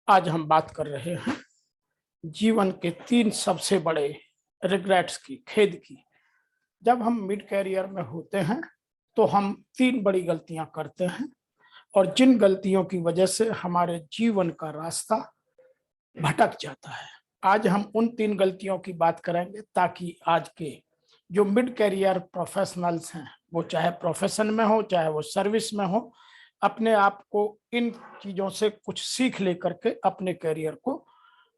आज हम बात कर रहे हैं जीवन के 3 सबसे बड़े रिग्रेट्स की, खेद की। जब हम मिड कैरियर में होते हैं तो हम 3 बड़ी गलतियां करते हैं और जिन गलतियों की वजह से हमारे जीवन का रास्ता भटक जाता है। आज हम उन 3 गलतियों की बात करेंगे ताकि आज के जो मिड कैरियर प्रोफेशनल्स हैं, वो चाहे प्रोफेशन में हो चाहे वो सर्विस में हो, अपने आप को इन चीजों से कुछ सीख लेकर के अपने करियर को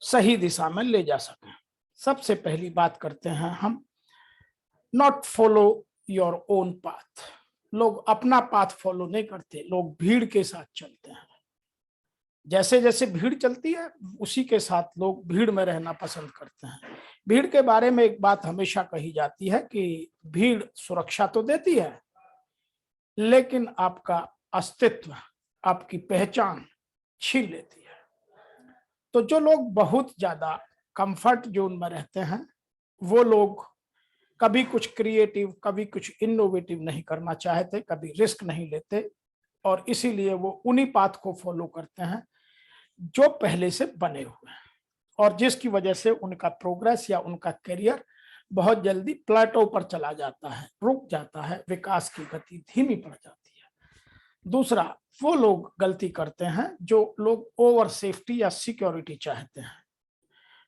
सही दिशा में ले जा सकें। सबसे पहली बात करते हैं हम, not follow your own path. लोग अपना पाथ फॉलो नहीं करते, लोग भीड़ के साथ चलते हैं। जैसे जैसे भीड़ चलती है उसी के साथ लोग भीड़ में रहना पसंद करते हैं। भीड़ के बारे में एक बात हमेशा कही जाती है कि भीड़ सुरक्षा तो देती है लेकिन आपका अस्तित्व, आपकी पहचान छीन लेती है। तो जो लोग बहुत ज्यादा कंफर्ट जोन में रहते हैं वो लोग कभी कुछ क्रिएटिव, कभी कुछ इनोवेटिव नहीं करना चाहते, कभी रिस्क नहीं लेते और इसीलिए वो उन्हीं पाथ को फॉलो करते हैं जो पहले से बने हुए हैं और जिसकी वजह से उनका प्रोग्रेस या उनका करियर बहुत जल्दी प्लेटो पर चला जाता है, रुक जाता है, विकास की गति धीमी पड़ जाती है। दूसरा, वो लोग गलती करते हैं जो लोग ओवर सेफ्टी या सिक्योरिटी चाहते हैं,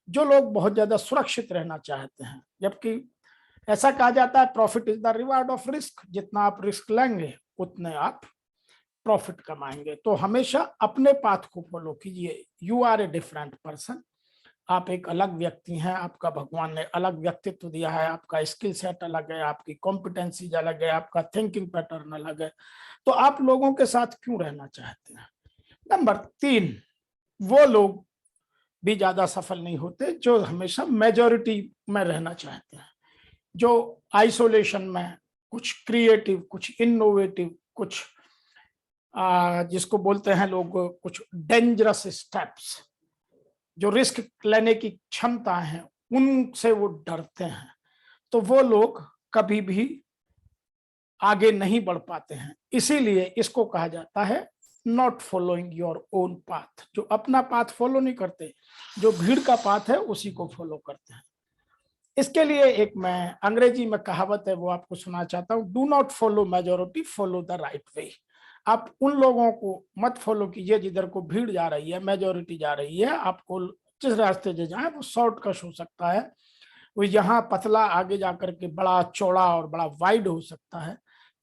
जो लोग बहुत ज्यादा सुरक्षित रहना चाहते हैं। जबकि ऐसा कहा जाता है profit is the reward of risk, जितना आप रिस्क लेंगे उतने आप प्रॉफिट कमाएंगे। तो हमेशा अपने पाथ को फॉलो कीजिए। You are a different person, आप एक अलग व्यक्ति हैं, आपका भगवान ने अलग व्यक्तित्व दिया है, आपका स्किल सेट अलग है, आपकी कॉम्पिटेंसीज अलग है, आपका थिंकिंग पैटर्न अलग है। तो आप लोगों के साथ क्यों रहना चाहते हैं? नंबर 3, वो लोग भी ज्यादा सफल नहीं होते जो हमेशा मेजोरिटी में रहना चाहते हैं, जो आइसोलेशन में कुछ क्रिएटिव, कुछ इनोवेटिव, कुछ जिसको बोलते हैं लोग कुछ डेंजरस स्टेप्स, जो रिस्क लेने की क्षमता है, उनसे वो डरते हैं। तो वो लोग कभी भी आगे नहीं बढ़ पाते हैं। इसीलिए इसको कहा जाता है not following your own path. जो अपना पाथ फॉलो नहीं करते, जो भीड़ का पाथ है उसी को फॉलो करते हैं। इसके लिए एक मैं अंग्रेजी में कहावत है वो आपको सुना चाहता हूँ, do not follow majority, follow the right way. आप उन लोगों को मत फॉलो कीजिए जिधर को भीड़ जा रही है, मेजोरिटी जा रही है। आपको जिस रास्ते से जाए वो शॉर्टकट हो सकता है, वो यहाँ पतला आगे जाकर के बड़ा चौड़ा और बड़ा वाइड हो सकता है।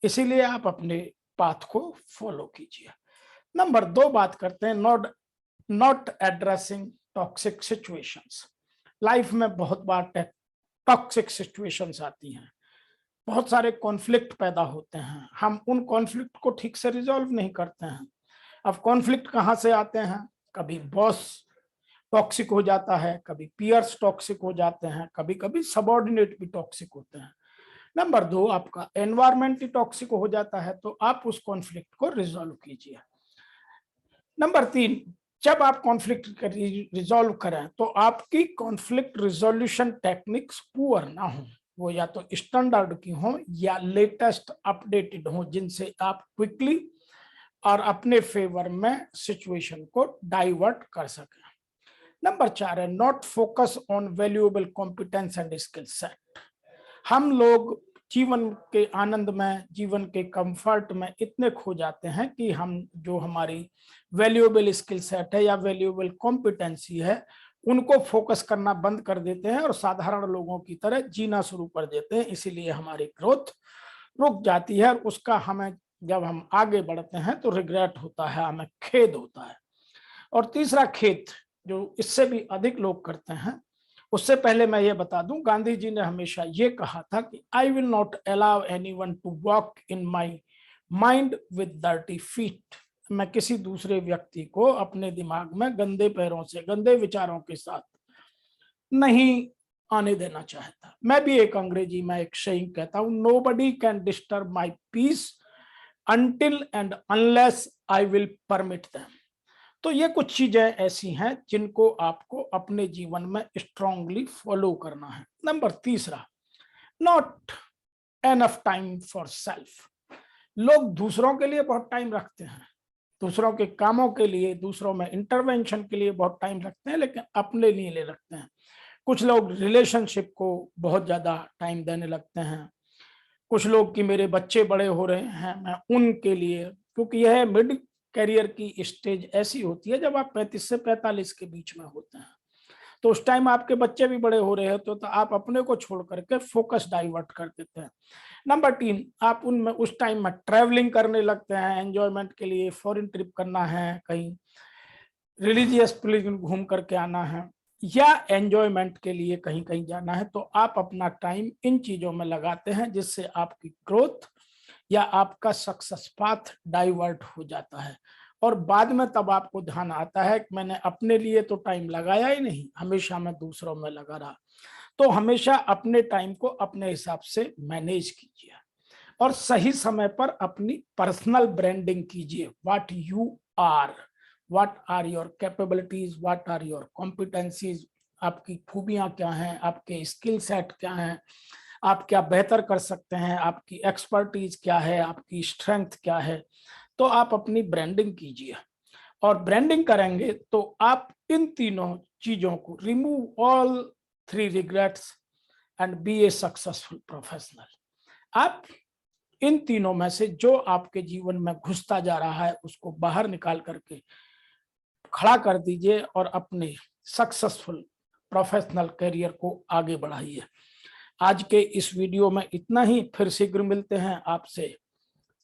इसीलिए आप अपने पाथ को फॉलो कीजिए। नंबर 2 बात करते हैं, not addressing toxic situations. Life में बहुत बार टॉक्सिक सिचुएशंस आती हैं, बहुत सारे कॉन्फ्लिक्ट पैदा होते हैं, हम उन कॉन्फ्लिक्ट को ठीक से रिजॉल्व नहीं करते हैं। अब कॉन्फ्लिक्ट कहाँ से आते हैं? कभी बॉस टॉक्सिक हो जाता है, कभी पीयर्स टॉक्सिक हो जाते हैं, कभी कभी सबऑर्डिनेट भी टॉक्सिक होते हैं। नंबर 2, आपका एनवायरमेंट ही टॉक्सिक हो जाता है, तो आप उस कॉन्फ्लिक्ट को रिजॉल्व कीजिए। नंबर 3, जब आप कॉन्फ्लिक्ट रिजॉल्व करें तो आपकी कॉन्फ्लिक्ट रिजोल्यूशन टेक्निक्स पुअर ना हो, वो या तो स्टैंडर्ड की हो या लेटेस्ट अपडेटेड हो, जिनसे आप क्विकली और अपने फेवर में सिचुएशन को डाइवर्ट कर सकें। नंबर 4 है, not focus on valuable competence and skill set. हम लोग जीवन के आनंद में, जीवन के कंफर्ट में इतने खो जाते हैं कि हम जो हमारी वैल्यूएबल स्किल सेट है या वैल्यूएबल कॉम्पिटेंसी है उनको फोकस करना बंद कर देते हैं और साधारण लोगों की तरह जीना शुरू कर देते हैं। इसीलिए हमारी ग्रोथ रुक जाती है और उसका हमें, जब हम आगे बढ़ते हैं तो रिग्रेट होता है, हमें खेद होता है। और तीसरा खेद जो इससे भी अधिक लोग करते हैं, उससे पहले मैं ये बता दूं, गांधी जी ने हमेशा ये कहा था कि I will not allow anyone to walk in my mind with dirty feet. मैं किसी दूसरे व्यक्ति को अपने दिमाग में गंदे पैरों से, गंदे विचारों के साथ नहीं आने देना चाहता। मैं भी एक अंग्रेजी में एक सेइंग कहता हूं, nobody can disturb my peace until and unless I will permit them. तो ये कुछ चीजें ऐसी हैं जिनको आपको अपने जीवन में स्ट्रांगली फॉलो करना है। Number 3, not enough time for self. लोग दूसरों के लिए बहुत टाइम रखते हैं, दूसरों के कामों के लिए, दूसरों में इंटरवेंशन के लिए बहुत टाइम रखते हैं, लेकिन अपने लिए ले रखते हैं। कुछ लोग रिलेशनशिप को बहुत ज्यादा टाइम देने लगते हैं। कुछ लोग कि मेरे बच्चे बड़े हो रहे हैं, मैं उनके लिए, क्योंकि यह मिड करियर की स्टेज ऐसी होती है जब आप 35 से 45 के बीच में होते हैं, तो उस टाइम आपके बच्चे भी बड़े हो रहे होते तो आप अपने को छोड़ करके फोकस डाइवर्ट कर देते हैं। नंबर 3, आप उनमें उस टाइम में ट्रैवलिंग करने लगते हैं एंजॉयमेंट के लिए, फॉरेन ट्रिप करना है, कहीं रिलीजियस प्लेस घूम करके आना है, या एंजॉयमेंट के लिए कहीं कहीं जाना है, तो आप अपना टाइम इन चीजों में लगाते हैं, जिससे आपकी ग्रोथ या आपका सक्सेस पाथ डाइवर्ट हो जाता है। और बाद में तब आपको ध्यान आता है कि मैंने अपने लिए तो टाइम लगाया ही नहीं, हमेशा मैं दूसरों में लगा रहा। तो हमेशा अपने टाइम को अपने हिसाब से मैनेज कीजिए और सही समय पर अपनी पर्सनल ब्रांडिंग कीजिए। What you are, what are your capabilities, what are your competencies, आपकी खूबियां क्या हैं, आपके स्किल सेट क्या हैं, आप क्या बेहतर कर सकते हैं, आपकी एक्सपर्टीज क्या है, आपकी स्ट्रेंथ क्या है। तो आप अपनी ब्रांडिंग कीजिए, और ब्रांडिंग करेंगे तो आप इन तीनों चीजों को, remove all 3 regrets and be a successful professional. आप इन तीनों में से जो आपके जीवन में घुसता जा रहा है उसको बाहर निकाल करके खड़ा कर दीजिए और अपने सक्सेसफुल प्रोफेशनल करियर को आगे बढ़ाइए। आज के इस वीडियो में इतना ही, फिर शीघ्र मिलते हैं आपसे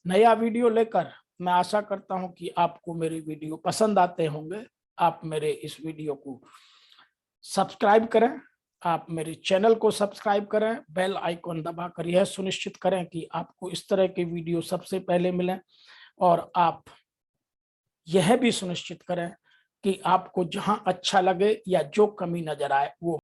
नया वीडियो लेकर। मैं आशा करता हूं कि आपको मेरे वीडियो पसंद आते होंगे। आप मेरे इस वीडियो को सब्सक्राइब करें, आप मेरे चैनल को सब्सक्राइब करें, बेल आइकॉन दबाकर यह सुनिश्चित करें कि आपको इस तरह के वीडियो सबसे पहले मिलें, और आप यह भी सुनिश्चित करें कि आपको जहां अच्छा लगे या जो कमी नजर आए वो